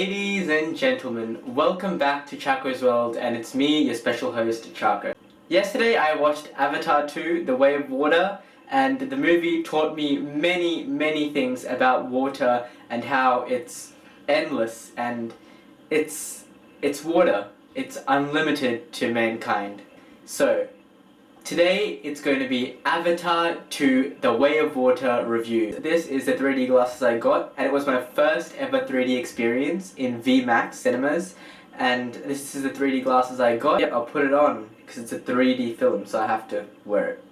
Ladies and gentlemen, welcome back to Chacko's World, and it's me, your special host, Chacko. Yesterday I watched Avatar 2, The Way of Water, and the movie taught me many things about water and how it's endless and it's water. It's unlimited to mankind. So, today it's going to be Avatar 2 The Way of Water review. This is the 3D glasses I got, and it was my first ever 3D experience in VMAX cinemas. And this is the 3D glasses I got. Yep, I'll put it on because it's a 3D film, so I have to wear it.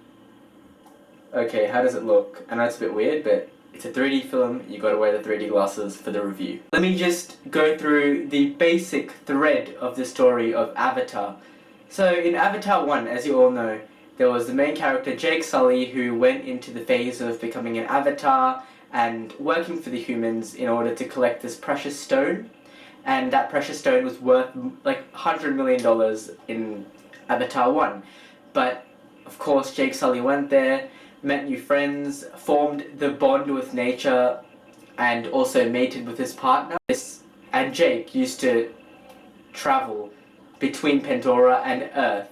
Okay, how does it look? I know it's a bit weird, but it's a 3D film, you gotta wear the 3D glasses for the review. Let me just go through the basic thread of the story of Avatar. So in Avatar 1, as you all know, there was the main character Jake Sully who went into the phase of becoming an avatar and working for the humans in order to collect this precious stone. And that precious stone was worth like $100 million in Avatar 1. But of course Jake Sully went there, met new friends, formed the bond with nature, and also mated with his partner. And Jake used to travel between Pandora and Earth.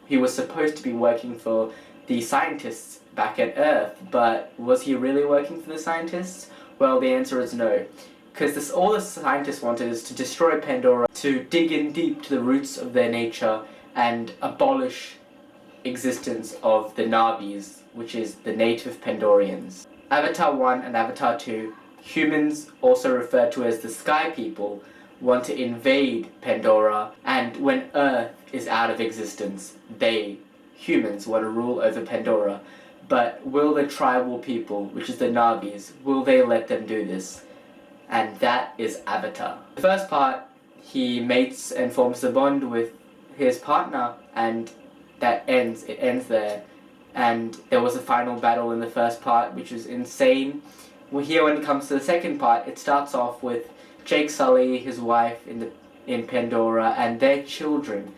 He was supposed to be working for the scientists back at Earth, but was he really working for the scientists? Well, the answer is no. Because all the scientists wanted is to destroy Pandora, to dig in deep to the roots of their nature and abolish existence of the Na'vis, which is the native Pandorians. Avatar 1 and Avatar 2, humans, also referred to as the Sky People, want to invade Pandora, and when Earth is out of existence, humans, want to rule over Pandora. But will the tribal people, which is the Na'vis, will they let them do this? And that is Avatar. The first part, he mates and forms a bond with his partner, and it ends there. And there was a final battle in the first part, which was insane. Well, here when it comes to the second part, it starts off with Jake Sully, his wife in Pandora, and their children.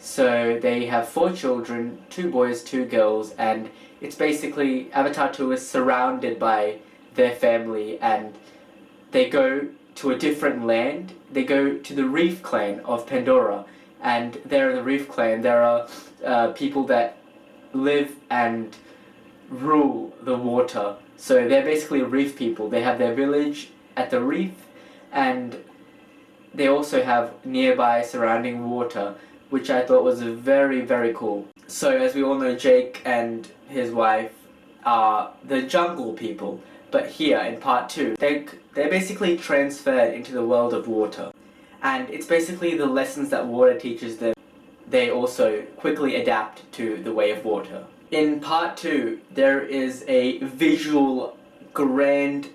So they have 4 children, 2 boys, 2 girls, and it's basically Avatar 2 is surrounded by their family, and they go to a different land. They go to the Reef Clan of Pandora, and there in the Reef Clan there are people that live and rule the water. So they're basically reef people. They have their village at the reef, and they also have nearby surrounding water, which I thought was very cool. So as we all know, Jake and his wife are the jungle people, but here in part 2, they're basically transferred into the world of water. And it's basically the lessons that water teaches them, they also quickly adapt to the way of water. In part 2, there is a visual, grand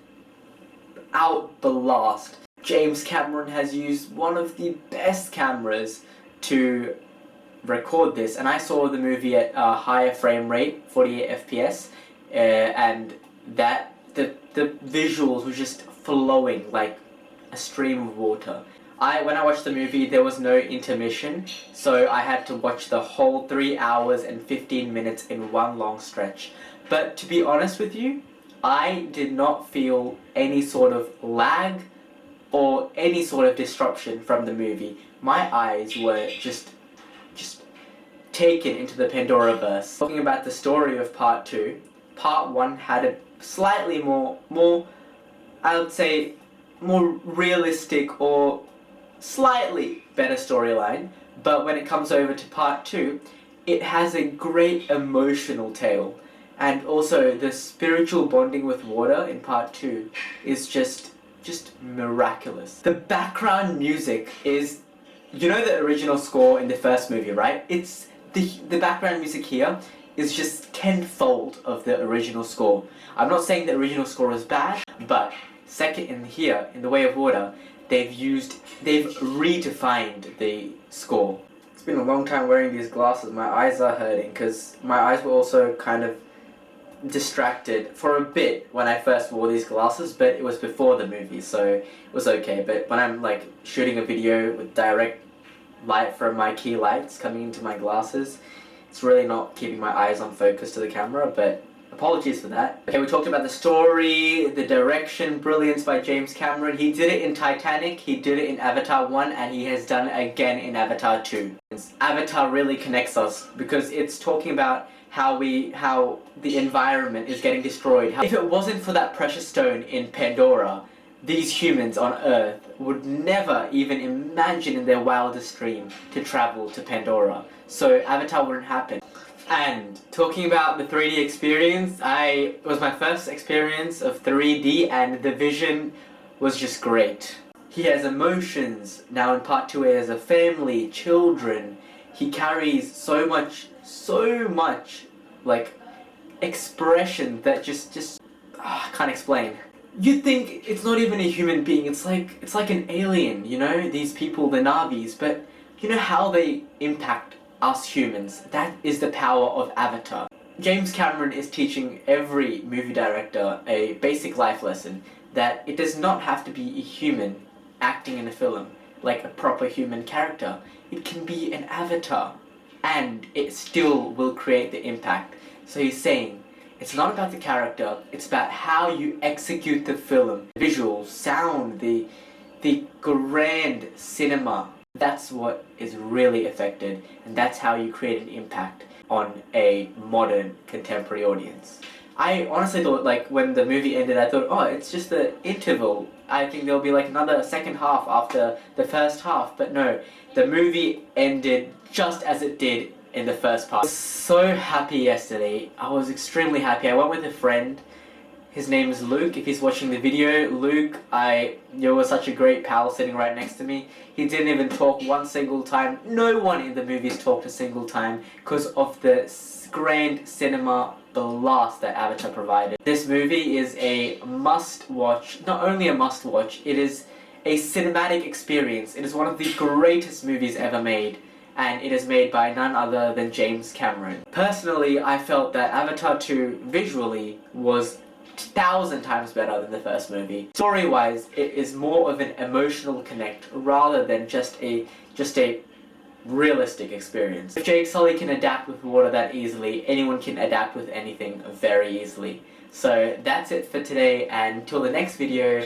outblast. James Cameron has used one of the best cameras to record this, and I saw the movie at a higher frame rate, 48 FPS, and that the visuals were just flowing like a stream of water. When I watched the movie, there was no intermission, so I had to watch the whole 3 hours and 15 minutes in one long stretch. But to be honest with you, I did not feel any sort of lag or any sort of disruption from the movie. My eyes were just taken into the Pandora-verse. Talking about the story of part 2, part 1 had a slightly more I would say, more realistic or slightly better storyline, but when it comes over to part 2, it has a great emotional tale. And also the spiritual bonding with water in part 2 is just miraculous. The background music is, you know the original score in the first movie, right? It's the background music here is just tenfold of the original score. I'm not saying the original score is bad, but second in here, in The Way of Water, they've redefined the score. It's been a long time wearing these glasses. My eyes are hurting because my eyes were also kind of distracted for a bit when I first wore these glasses, but it was before the movie, so it was okay. But when I'm like shooting a video with direct light from my key lights coming into my glasses, it's really not keeping my eyes on focus to the camera, but Apologies for that. Okay, we talked about the story, the direction, brilliance by James Cameron. He did it in Titanic, he did it in Avatar 1, and he has done it again in Avatar 2. Avatar really connects us because it's talking about how the environment is getting destroyed. If it wasn't for that precious stone in Pandora, these humans on Earth would never even imagine in their wildest dream to travel to Pandora. So Avatar wouldn't happen. And talking about the 3D experience, it was my first experience of 3D and the vision was just great. He has emotions. Now in part 2 he has a family, children. He carries so much like expression that just I can't explain. You'd think it's not even a human being, it's like an alien, you know, these people, the Na'vis, but you know how they impact us humans. That is the power of Avatar. James Cameron is teaching every movie director a basic life lesson that it does not have to be a human acting in a film, like a proper human character. It can be an avatar, and it still will create the impact. So he's saying, it's not about the character, it's about how you execute the film. Visuals, sound, the grand cinema. That's what is really affected, and that's how you create an impact on a modern, contemporary audience. I honestly thought, like, when the movie ended, I thought, oh, it's just the interval. I think there'll be like another second half after the first half, but no. The movie ended just as it did in the first part. I was so happy yesterday. I was extremely happy. I went with a friend. His name is Luke. If he's watching the video, Luke, you were such a great pal sitting right next to me. He didn't even talk one single time. No one in the movies talked a single time because of the grand cinema blast that Avatar provided. This movie is a must-watch. Not only a must-watch, it is a cinematic experience. It is one of the greatest movies ever made, and it is made by none other than James Cameron. Personally, I felt that Avatar 2 visually was 1,000 times better than the first movie. Story-wise, it is more of an emotional connect rather than just a realistic experience. If Jake Sully can adapt with water that easily, anyone can adapt with anything very easily. So that's it for today, and until the next video,